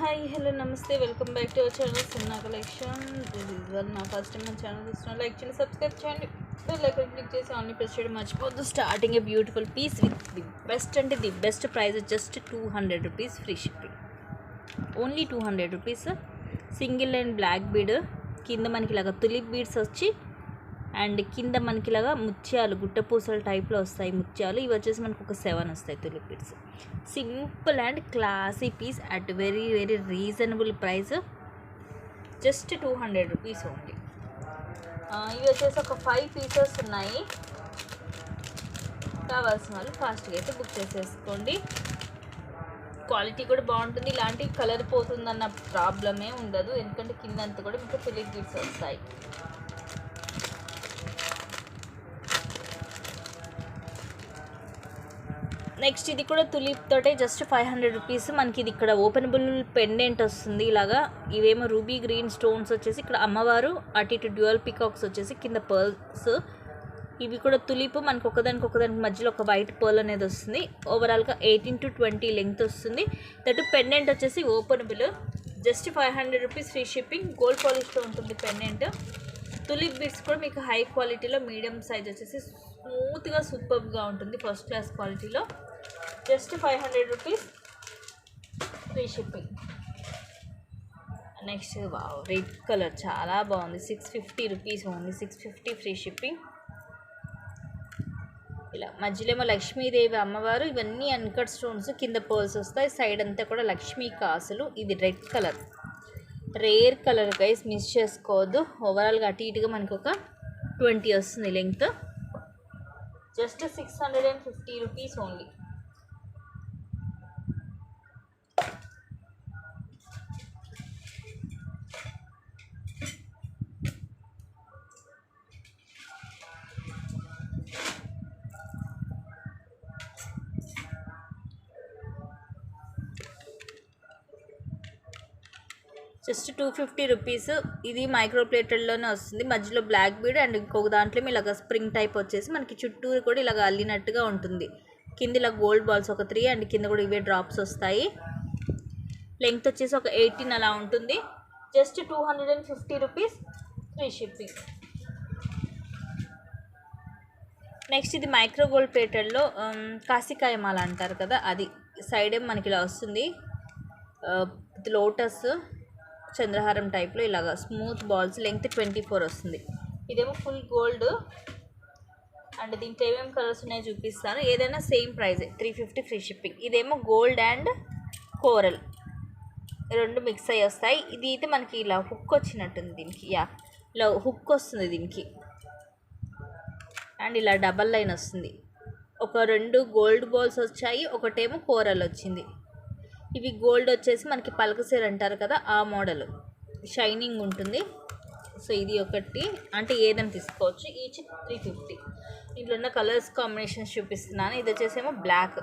Hi hello నమస్తే welcome back to our channel సిన్నా collection. This is one నా first time మన channel చూస్తున్నా లైక్ చేయండి, సబ్స్క్రైబ్ చేయండి, బెల్ ఐకాన్ క్లిక్ చేసి ఆన్లీ ప్రెస్ చేయడం మర్చిపోద్దు. Starting a beautiful piece with the best అంటే the best price just 200 rupees free shipping. Only 200 rupees. Single and black bead కింద మనకి ఇలాగా తులిప్ బీడ్స్ వచ్చి అండ్ కింద మనకి ఇలాగా ముత్యాలు గుట్టపూసల టైప్లో వస్తాయి ముత్యాలు. ఇవి వచ్చేసి మనకు ఒక 7 వస్తాయి tulip beads. Simple and classy piece at very very reasonable price, just 200 rupees only. ఇవి వచ్చేసి ఒక 5 పీసెస్ ఉన్నాయి. కావాల్సిన వాళ్ళు ఫాస్ట్గా అయితే బుక్ చేసేసుకోండి. క్వాలిటీ కూడా బాగుంటుంది, ఇలాంటి కలర్ పోతుందన్న ప్రాబ్లమే ఉండదు, ఎందుకంటే కింద అంతా కూడా మీకు తులిప్ బీడ్స్ వస్తాయి. నెక్స్ట్ ఇది కూడా తులిప్ తోటే జస్ట్ 500 రూపీస్. మనకి ఇది ఇక్కడ ఓపెనబుల్ పెండెంట్ వస్తుంది ఇలాగా. ఇవేమో రూబీ గ్రీన్ స్టోన్స్ వచ్చేసి ఇక్కడ అమ్మవారు, అటు ఇటు డ్యూయల్ పికాక్స్ వచ్చేసి కింద పర్ల్స్. ఇవి కూడా తులిప్ మనకు ఒకదానికి మధ్యలో ఒక వైట్ పర్ల్ అనేది వస్తుంది. ఓవరాల్గా 18 to 20 లెంగ్త్ వస్తుంది. దట్ పెండెంట్ వచ్చేసి openable, just 500 rupees free shipping. Gold పాలిష్తో ఉంటుంది పెండెంట్. తులిప్ బీడ్స్ కూడా మీకు హై క్వాలిటీలో మీడియం సైజ్ వచ్చేసి స్మూత్గా సూపర్గా ఉంటుంది, ఫస్ట్ క్లాస్ క్వాలిటీలో. Just 500 rupees free shipping. Next wow, red colour చాలా బాగుంది. 650 రూపీస్ ఓన్లీ, 650 ఫ్రీ షిప్పింగ్. ఇలా మధ్యలో ఏమో లక్ష్మీదేవి అమ్మవారు, ఇవన్నీ అన్కట్ స్టోన్స్, కింద పర్ల్స్ వస్తాయి. సైడ్ అంతా కూడా లక్ష్మీ కాసులు. ఇది red colour, rare colour guys, miss చేసుకోవద్దు. ఓవరాల్గా అటు ఇటుగా మనకు ఒక 20 వస్తుంది length. Just 650 rupees only. Just 250 rupees. ఇది మైక్రో ప్లేటెడ్లోనే వస్తుంది. మధ్యలో బ్లాక్ బీడ్ అండ్ ఇంకొక దాంట్లో ఇలాగ స్ప్రింగ్ టైప్ వచ్చేసి మనకి చుట్టూరు కూడా ఇలాగ అల్లినట్టుగా ఉంటుంది. కింద ఇలా గోల్డ్ బాల్స్ ఒక 3 అండ్ కింద కూడా ఇవే డ్రాప్స్ వస్తాయి. లెంగ్త్ వచ్చేసి ఒక 18 అలా ఉంటుంది. Just 250 rupees free shipping. Next ఇది మైక్రో గోల్డ్ ప్లేటెడ్లో కాశీకాయ మాల అంటారు కదా, అది సైడ్ ఏం మనకి ఇలా వస్తుంది. లోటస్ చంద్రహారం టైప్లో ఇలాగా స్మూత్ బాల్స్, లెంగ్త్ 24 వస్తుంది. ఇదేమో ఫుల్ గోల్డ్ అండ్ దీంట్లో ఏమేమి కలర్స్ ఉన్నాయో చూపిస్తాను. ఏదైనా సేమ్ ప్రైజే, 350 ఫ్రీ షిప్పింగ్. ఇదేమో గోల్డ్ అండ్ కోరల్ రెండు మిక్స్ అయ్యి వస్తాయి. ఇది అయితే మనకి ఇలా హుక్ వచ్చినట్టుంది దీనికి, ఇలా హుక్ వస్తుంది దీనికి అండ్ ఇలా డబల్ లైన్ వస్తుంది. ఒక 2 గోల్డ్ బాల్స్ వచ్చాయి, ఒకటేమో కోరల్ వచ్చింది. ఇవి గోల్డ్ వచ్చేసి మనకి పలకసేర్ అంటారు కదా, ఆ మోడల్ షైనింగ్ ఉంటుంది. సో ఇది ఒకటి, అంటే ఏదైనా తీసుకోవచ్చు. ఈచ్ 350. ఇంట్లో ఉన్న కలర్స్ కాంబినేషన్స్ చూపిస్తున్నాను. ఇది వచ్చేసేమో బ్లాక్.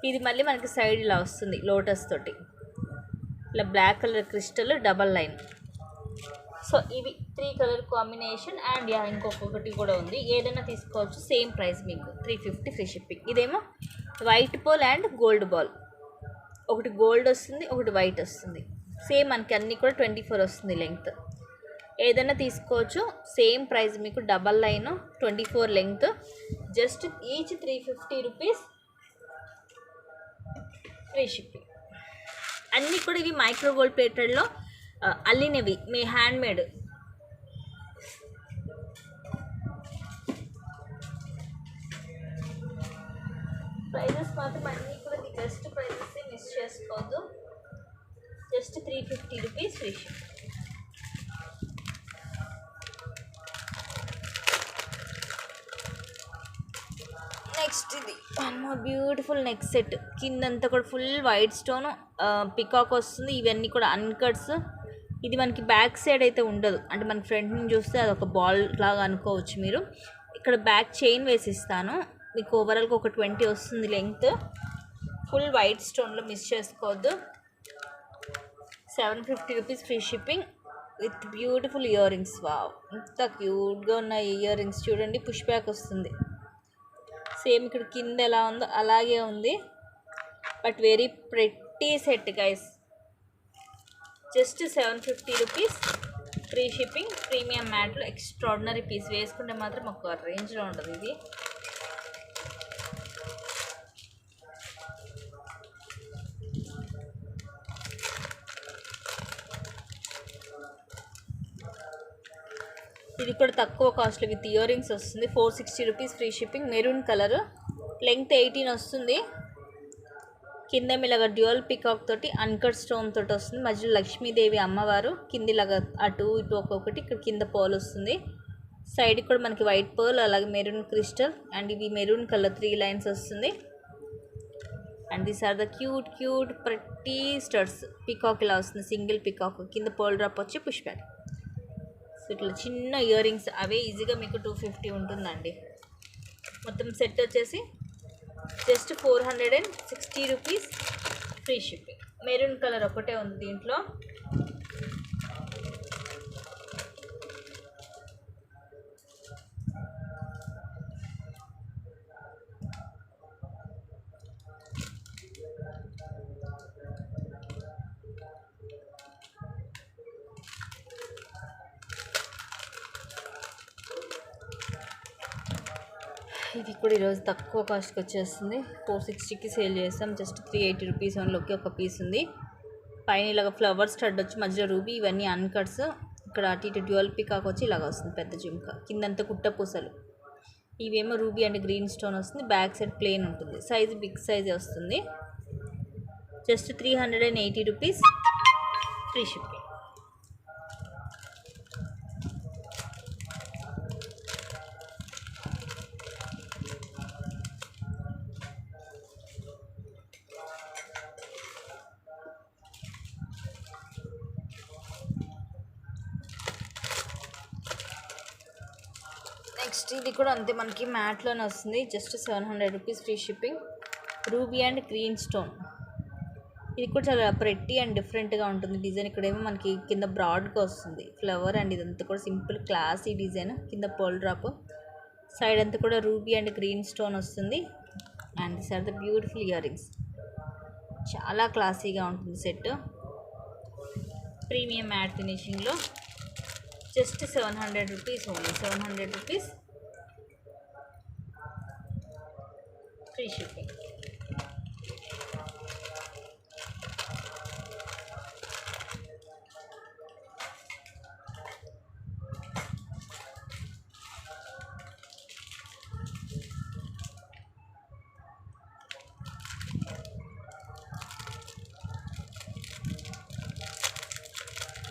ఇది మళ్ళీ మనకి సైడ్ ఇలా వస్తుంది లోటస్ తోటి, ఇలా black colour crystal double line. So ఇవి 3 కలర్ కాంబినేషన్ అండ్ ఇంకొకటి కూడా ఉంది. ఏదైనా తీసుకోవచ్చు, సేమ్ ప్రైస్ మీకు 350 ఫ్రీ షిప్పింగ్. ఇదేమో white ball and gold ball, ఒకటి గోల్డ్ వస్తుంది, ఒకటి వైట్ వస్తుంది. సేమ్ మనకి అన్నీ కూడా 24 వస్తుంది లెంగ్త్. ఏదైనా తీసుకోవచ్చు, సేమ్ ప్రైస్ మీకు. Double line 24 length, just each 350 rupees free shipping. అన్నీ కూడా ఇవి మైక్రో గోల్డ్ ప్లేటెడ్లో అల్లినవి, మీ హ్యాండ్ మేడ్. ప్రైజెస్ మాత్రం అన్నీ కూడా ది బెస్ట్ ప్రైజెస్, మిస్ చేసుకోవద్దు. Just 350 rupees free shipping. Next ఇది one more beautiful neck set. కిందంతా కూడా ఫుల్ వైట్ స్టోన్ పికాక్ వస్తుంది. ఇవన్నీ కూడా అన్కట్స్. ఇది మనకి బ్యాక్ సైడ్ అయితే ఉండదు, అంటే మనకి ఫ్రంట్ నుంచి చూస్తే అది ఒక బాల్ లాగా అనుకోవచ్చు మీరు. ఇక్కడ బ్యాక్ చైన్ వేసిస్తాను మీకు. ఓవరాల్గా ఒక 20 వస్తుంది లెంగ్త్. ఫుల్ వైట్ స్టోన్లో, మిస్ చేసుకోవద్దు. 750 rupees free shipping with beautiful ear rings. Wow, ఇంత క్యూట్గా ఉన్న ఇయర్ రింగ్స్ చూడండి. పుష్ బ్యాక్ వస్తుంది. సేమ్ ఇక్కడ కింద ఎలా ఉందో అలాగే ఉంది, but very pretty set guys. Just 750 rupees free shipping. Premium మ్యాట్లో ఎక్స్ట్రాడినరీ పీస్, వేసుకుంటే మాత్రం ఒక రేంజ్లో ఉంటుంది ఇది. ఇది కూడా తక్కువ కాస్ట్లో విత్ ఇయర్ రింగ్స్ వస్తుంది. 460 rupees free shipping. Maroon colour, length 18 వస్తుంది. కింద ఇలాగ డ్యూయల్ పికాక్ తోటి అన్కట్ స్టోన్ తోటి వస్తుంది. మధ్యలో లక్ష్మీదేవి అమ్మవారు, కిందిలాగా అటు ఇటు ఒక్కొక్కటి, ఇక్కడ కింద పర్ల్ వస్తుంది. సైడ్ కూడా మనకి వైట్ పర్ల్, అలాగే మెరూన్ క్రిస్టల్, అండ్ ఇవి మెరూన్ కలర్ 3 లైన్స్ వస్తుంది. And these are the cute pretty studs. Peacock ఇలా వస్తుంది, సింగిల్ పికాక్, కింద పర్ల్ డ్రాప్ వచ్చి పుష్ బ్యాక్. సో ఇట్లా చిన్న ఇయర్ రింగ్స్, అవే ఈజీగా మీకు 250 ఉంటుందండి. మొత్తం సెట్ వచ్చేసి just 460 rupees free shipping. Maroon colour ఒకటే ఉంది దీంట్లో. ఇది కూడా ఈరోజు తక్కువ కాస్ట్కి వచ్చేస్తుంది. 460కి సేల్ చేస్తాం. జస్ట్ 380 రూపీస్ ఓన్లోకి ఒక పీస్ ఉంది. పైన ఇలాగ ఫ్లవర్ స్టడ్ వచ్చి మధ్యలో రూబీ, ఇవన్నీ అన్కట్స్. ఇక్కడ అటు ఇటు డ్యూయల్ పికాక్ వచ్చి ఇలాగ వస్తుంది, పెద్ద జుమ్కా, కిందంతా కుట్ట పూసలు. ఇవేమో రూబీ అండ్ గ్రీన్ స్టోన్ వస్తుంది. బ్యాక్ సైడ్ ప్లెయిన్ ఉంటుంది. సైజ్ బిగ్ సైజే వస్తుంది. Just 380 rupees free shipping. Next ఇది కూడా అంతే, మనకి మ్యాట్లోనే వస్తుంది. Just 700 rupees free shipping. Ruby and green stone. ఇది కూడా చాలా ప్రెట్టి అండ్ డిఫరెంట్గా ఉంటుంది డిజైన్. ఇక్కడేమో మనకి కింద బ్రాడ్గా వస్తుంది ఫ్లవర్, అండ్ ఇదంతా కూడా సింపుల్ క్లాసీ డిజైన్. కింద పర్ల్ డ్రాప్, సైడ్ అంతా కూడా రూబీ అండ్ గ్రీన్ స్టోన్ వస్తుంది. And this are the beautiful ear rings. చాలా క్లాసీగా ఉంటుంది సెట్. ప్రీమియం మ్యాట్ ఫినిషింగ్లో just 700 rupees only. 700 rupees free shipping.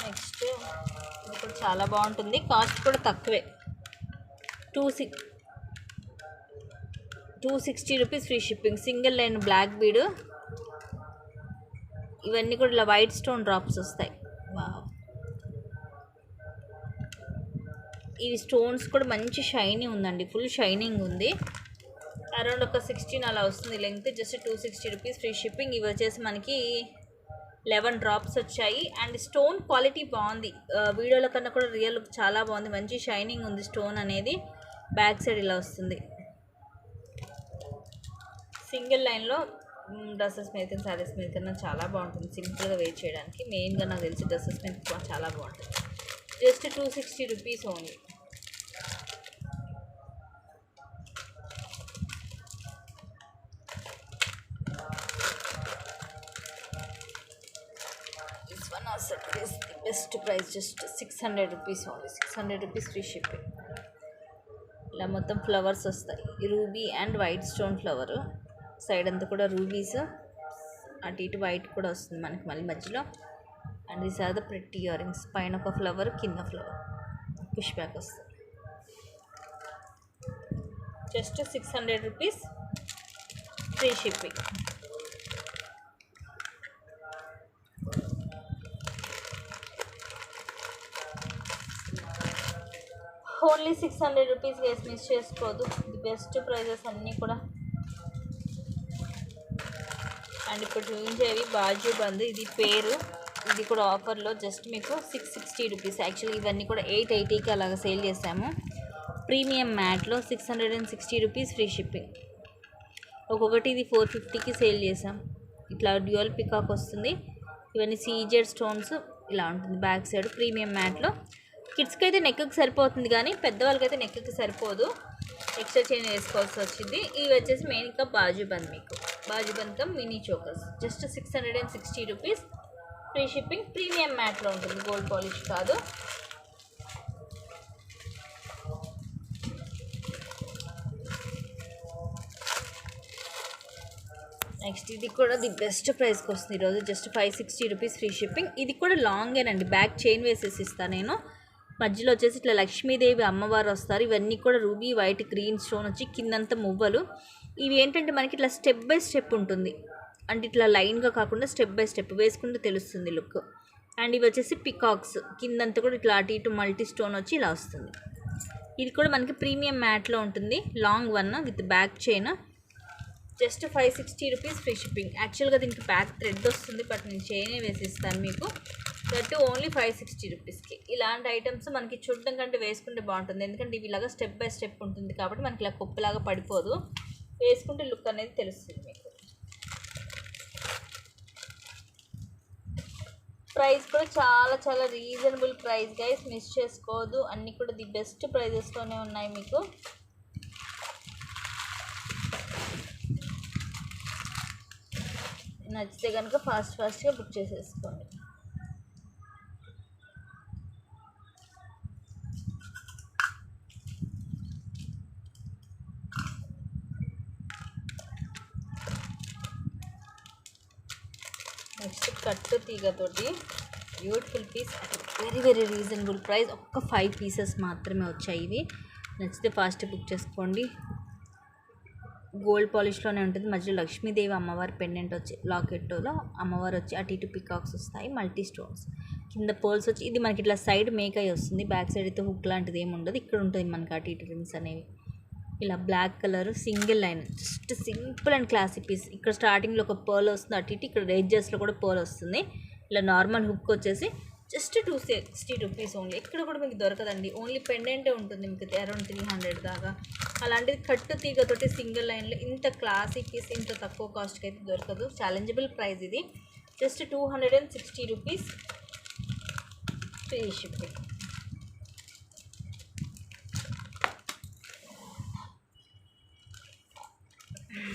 Next ఇది కూడా చాలా బాగుంటుంది. కాస్ట్ కూడా తక్కువే. 260 rupees free shipping. Single line black bead. ఇవన్నీ కూడా ఇలా వైట్ స్టోన్ డ్రాప్స్ వస్తాయి. ఇవి స్టోన్స్ కూడా మంచి షైనీ ఉందండి, ఫుల్ షైనింగ్ ఉంది. అరౌండ్ ఒక 16 అలా వస్తుంది length. Just 260 rupees free shipping. ఇవి వచ్చేసి మనకి 11 డ్రాప్స్ వచ్చాయి. అండ్ స్టోన్ క్వాలిటీ బాగుంది, వీడియోల కన్నా కూడా రియల్ చాలా బాగుంది. మంచి షైనింగ్ ఉంది స్టోన్ అనేది. బ్యాక్ సైడ్ ఇలా వస్తుంది. సింగిల్ లైన్లో డ్రెస్సెస్ మీద కన్నా శారీస్ మీద కన్నా చాలా బాగుంటుంది. సింపుల్గా వేర్ చేయడానికి మెయిన్గా నాకు తెలిసి డ్రెస్సెస్ మీద చాలా బాగుంటుంది. Just 260 rupees only. This one also is the best price, just 600 rupees only. 600 rupees free shipping. ఇలా మొత్తం ఫ్లవర్స్ వస్తాయి. Ruby and white stone flower. Side అంతా కూడా రూబీస్, అటు ఇటు వైట్ కూడా వస్తుంది మనకి మళ్ళీ మధ్యలో. And these are the pretty earrings. పైన ఒక ఫ్లవర్, కింద ఫ్లవర్, పుష్ బ్యాక్ వస్తుంది. Just 600 rupees free shipping. Only 600 rupees guys, miss చేసుకోవద్దు. ది బెస్ట్ ప్రైజెస్ అన్నీ కూడా. అండ్ ఇప్పుడు చూపించేవి బాజు బంద్. ఇది పేరు, ఇది కూడా ఆఫర్లో జస్ట్ మీకు 660 రూపీస్. యాక్చువల్లీ ఇవన్నీ కూడా 880కి అలాగ సేల్ చేసాము. ప్రీమియం మ్యాట్లో 660 రూపీస్ ఫ్రీ షిప్పింగ్. ఒక్కొక్కటి ఇది 450కి సేల్ చేసాం. ఇట్లా డ్యూయల్ పికాక్ వస్తుంది. ఇవన్నీ సీజెడ్ స్టోన్స్, ఇలా ఉంటుంది బ్యాక్ సైడ్ ప్రీమియం మ్యాట్లో. కిడ్స్కి అయితే నెక్కి సరిపోతుంది కానీ పెద్దవాళ్ళకైతే నెక్కి సరిపోదు, ఎక్స్ట్రా చైన్ వేసుకోవాల్సి వచ్చింది. ఇవి వచ్చేసి మెయిన్ ఇంకా బాజుబంద్, మీకు బాజుబంద్ cum mini chokers, just 660 rupees, free shipping, premium మ్యాట్లో ఉంటుంది, గోల్డ్ పాలిష్ కాదు. నెక్స్ట్ ఇది కూడా ది బెస్ట్ ప్రైస్కి వస్తుంది ఈరోజు, జస్ట్ 560 రూపీస్, ఫ్రీ షిప్పింగ్. ఇది కూడా లాంగేనండి, బ్యాక్ చైన్ వేసేసి ఇస్తాను నేను. మధ్యలో వచ్చేసి ఇట్లా లక్ష్మీదేవి అమ్మవారు వస్తారు. ఇవన్నీ కూడా రూబీ వైట్ గ్రీన్ స్టోన్ వచ్చి కిందంతా మువ్వలు. ఇవి ఏంటంటే మనకి ఇట్లా స్టెప్ బై స్టెప్ ఉంటుంది, అంటే ఇట్లా లైన్గా కాకుండా స్టెప్ బై స్టెప్ వేసుకుంటే తెలుస్తుంది లుక్. అండ్ ఇవి వచ్చేసి పికాక్స్, కిందంతా కూడా ఇట్లా అటు ఇటు మల్టీ స్టోన్ వచ్చి ఇలా వస్తుంది. ఇది కూడా మనకి ప్రీమియం మ్యాట్లో ఉంటుంది, long one with back chain, just 560 rupees, free shipping. యాక్చువల్గా దీనికి బ్యాక్ థ్రెడ్ వస్తుంది, బట్ నేను చైనే వేసిస్తాను మీకు, దట్ ఓన్లీ 560 రూపీస్కి. ఇలాంటి ఐటమ్స్ మనకి చూడడం కంటే వేసుకుంటే బాగుంటుంది, ఎందుకంటే ఇవి ఇలాగా స్టెప్ బై స్టెప్ ఉంటుంది కాబట్టి మనకి ఇలా కుప్పలాగా పడిపోదు, వేసుకుంటే లుక్ అనేది తెలుస్తుంది మీకు. ప్రైస్ కూడా చాలా చాలా రీజనబుల్ ప్రైస్ గైస్, మిస్ చేసుకోవద్దు. అన్నీ కూడా ది బెస్ట్ ప్రైజెస్లోనే ఉన్నాయి మీకు. నచ్చితే కనుక ఫాస్ట్గా బుక్ చేసేసుకోండి. నెక్స్ట్ కట్టు తీగతోటి beautiful piece, very reasonable price, ఒక్క 5 పీసెస్ మాత్రమే వచ్చాయి. ఇవి నచ్చితే ఫాస్ట్ బుక్ చేసుకోండి. గోల్డ్ పాలిష్లోనే ఉంటుంది, మధ్యలో లక్ష్మీదేవి అమ్మవారి పెండెంట్ వచ్చి లాకెట్లో అమ్మవారు వచ్చి అటు ఇటు పికాక్స్ వస్తాయి, మల్టీ స్టోన్స్, కింద పర్ల్స్ వచ్చి, ఇది మనకి ఇట్లా సైడ్ మేక్ అయ్యి వస్తుంది, బ్యాక్ సైడ్ అయితే హుక్ లాంటిది ఏమి ఉండదు, ఇక్కడ ఉంటుంది మనకి అటు ఇటు రింగ్స్ అనేవి. ఇలా black colour single line, just simple and classy piece. ఇక్కడ స్టార్టింగ్లో ఒక పర్ల్ వస్తుంది అటు ఇటు, ఇక్కడ ఎడ్జెస్లో కూడా పర్ల్ వస్తుంది. ఇలా నార్మల్ హుక్ వచ్చేసి జస్ట్ 260 రూపీస్ ఓన్లీ. ఇక్కడ కూడా మీకు దొరకదండి, ఓన్లీ పెండెంటే ఉంటుంది మీకు అరౌండ్ 300 దాకా. అలాంటిది కట్టు తీగతోటి సింగిల్ లైన్లో ఇంత క్లాసీ పీస్ ఇంత తక్కువ కాస్ట్కి అయితే దొరకదు. ఛాలెంజబుల్ ప్రైస్ ఇది, జస్ట్ 260 రూపీస్, ఫ్రీ షిప్పింగ్.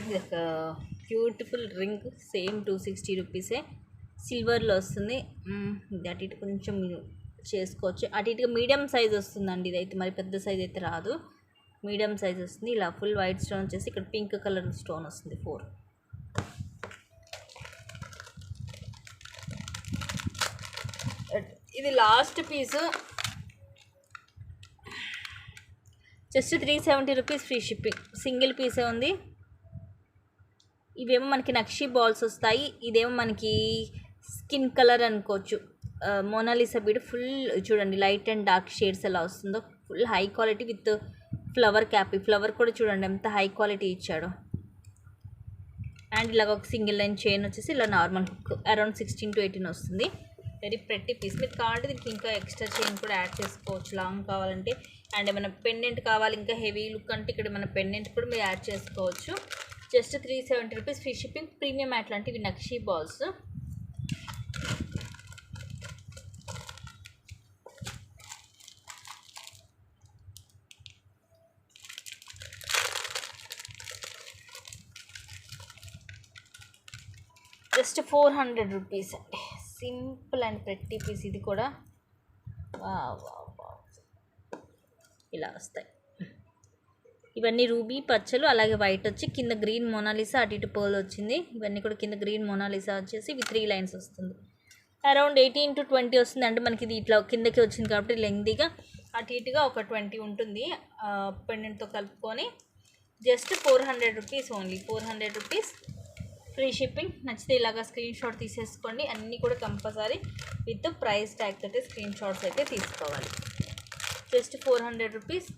ఇది ఒక బ్యూటిఫుల్ రింగ్, సేమ్ 260 రూపీసే, సిల్వర్లో వస్తుంది. ఇది అటు ఇటు కొంచెం మీరు చేసుకోవచ్చు, అటు ఇటుగా మీడియం సైజ్ వస్తుందండి. ఇదైతే మరి పెద్ద సైజ్ అయితే రాదు, మీడియం సైజ్ వస్తుంది. ఇలా ఫుల్ వైట్ స్టోన్ వచ్చేసి ఇక్కడ పింక్ కలర్ స్టోన్ వస్తుంది 4. ఇది లాస్ట్ పీసు, just 370 rupees, free shipping. Single పీసే ఉంది. ఇవేమో మనకి నక్షి బాల్స్ వస్తాయి, ఇదేమో మనకి స్కిన్ కలర్ అనుకోవచ్చు, మోనాలిసా బీడ్ ఫుల్ చూడండి, లైట్ అండ్ డార్క్ షేడ్స్ ఎలా వస్తుందో, full high quality with flower cap. ఈ ఫ్లవర్ కూడా చూడండి ఎంత హై క్వాలిటీ ఇచ్చాడో. అండ్ ఇలాగ ఒక సింగిల్ లైన్ చైన్ వచ్చేసి ఇలా నార్మల్ హుక్, అరౌండ్ 16 to 18 వస్తుంది. Very pretty piece. మీరు కావాలంటే దీనికి ఇంకా ఎక్స్ట్రా చైన్ కూడా యాడ్ చేసుకోవచ్చు లాంగ్ కావాలంటే. అండ్ ఏమైనా పెండెంట్ కావాలి ఇంకా హెవీ లుక్ అంటే ఇక్కడ మన పెండెంట్ కూడా మీరు యాడ్ చేసుకోవచ్చు. Just 370 rupees, free shipping. Premium అట్లాంటివి నక్షి బాల్స్. జస్ట్ 400 రూపీస్ అండి. సింపుల్ అండ్ ప్రెట్టి పీస్ ఇది కూడా. ఇలా వస్తాయి ఇవన్నీ రూబీ పచ్చలు, అలాగే వైట్ వచ్చి కింద గ్రీన్ మోనాలిసా, అటు ఇటు పర్ల్ వచ్చింది. ఇవన్నీ కూడా కింద గ్రీన్ మోనాలిసా వచ్చేసి ఇవి 3 లైన్స్ వస్తుంది. అరౌండ్ 18 to 20 వస్తుంది. అంటే మనకి ఇది ఇట్లా కిందకి వచ్చింది కాబట్టి లెంగ్తీగా, అటు ఇటుగా ఒక 20 ఉంటుంది పెండెంట్తో కలుపుకొని. Just 400 rupees only, 400 rupees, free shipping. నచ్చితే ఇలాగా స్క్రీన్ షాట్ తీసేసుకోండి. అన్నీ కూడా కంపల్సరీ విత్ ప్రైస్ ట్యాగ్ తోటి స్క్రీన్ షాట్స్ అయితే తీసుకోవాలి. Just 400 rupees,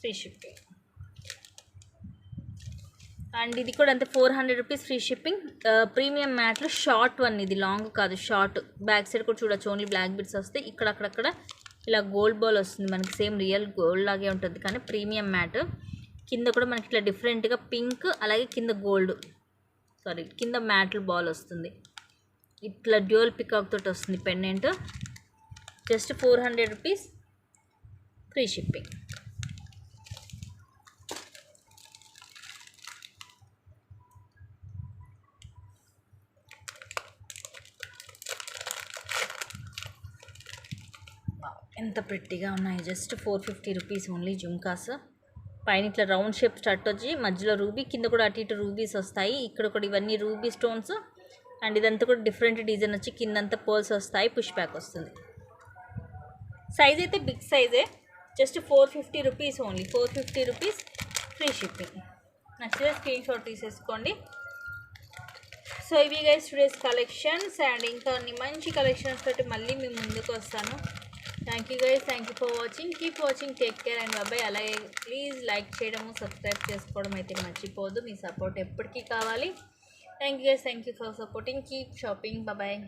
free shipping. And ఇది కూడా అంతే 400 రూపీస్, ఫ్రీ షిప్పింగ్. ప్రీమియం మ్యాట్లో షార్ట్ వన్, ఇది లాంగ్ కాదు షార్ట్. బ్యాక్ సైడ్ కూడా చూడొచ్చు, ఓన్లీ బ్లాక్ బిట్స్ వస్తాయి. ఇక్కడ అక్కడక్కడ ఇలా గోల్డ్ బాల్ వస్తుంది మనకి, సేమ్ రియల్ గోల్డ్ లాగే ఉంటుంది కానీ ప్రీమియం మ్యాట్. కింద కూడా మనకి ఇట్లా డిఫరెంట్గా పింక్, అలాగే కింద గోల్డ్, కింద మ్యాట్లు బాల్ వస్తుంది. ఇట్లా డ్యూయల్ పికాక్ తోటి వస్తుంది pendant. Just 400 rupees, free shipping. ఎంత ప్రెట్టిగా ఉన్నాయి. Just 450 rupees only jhumkas. పైన ఇట్లా రౌండ్ షేప్ స్టట్ వచ్చి మధ్యలో రూబీ, కింద కూడా అటు ఇటు రూబీస్ వస్తాయి. ఇక్కడ కూడా ఇవన్నీ రూబీ స్టోన్స్. అండ్ ఇదంతా కూడా డిఫరెంట్ డిజైన్ వచ్చి కిందంతా పర్ల్స్ వస్తాయి. పుష్ బ్యాక్ వస్తుంది. సైజ్ అయితే బిగ్ సైజే. Just 450 rupees only. 450 rupees, free shipping. నచ్చితే స్క్రీన్ షాట్ తీసేసుకోండి. సో ఇవి గైస్ టుడేస్ కలెక్షన్స్. అండ్ ఇంకా అన్ని మంచి కలెక్షన్స్ తోటి మళ్ళీ మేము ముందుకు వస్తాను. Thank you guys, thank you for watching. Keep watching, take care and bye bye. అలాగే ప్లీజ్ లైక్ చేయడము, సబ్స్క్రైబ్ చేసుకోవడం అయితే మర్చిపోవద్దు. మీ సపోర్ట్ ఎప్పటికీ కావాలి. Thank you guys, thank you for supporting. Keep shopping, బాబాయ్.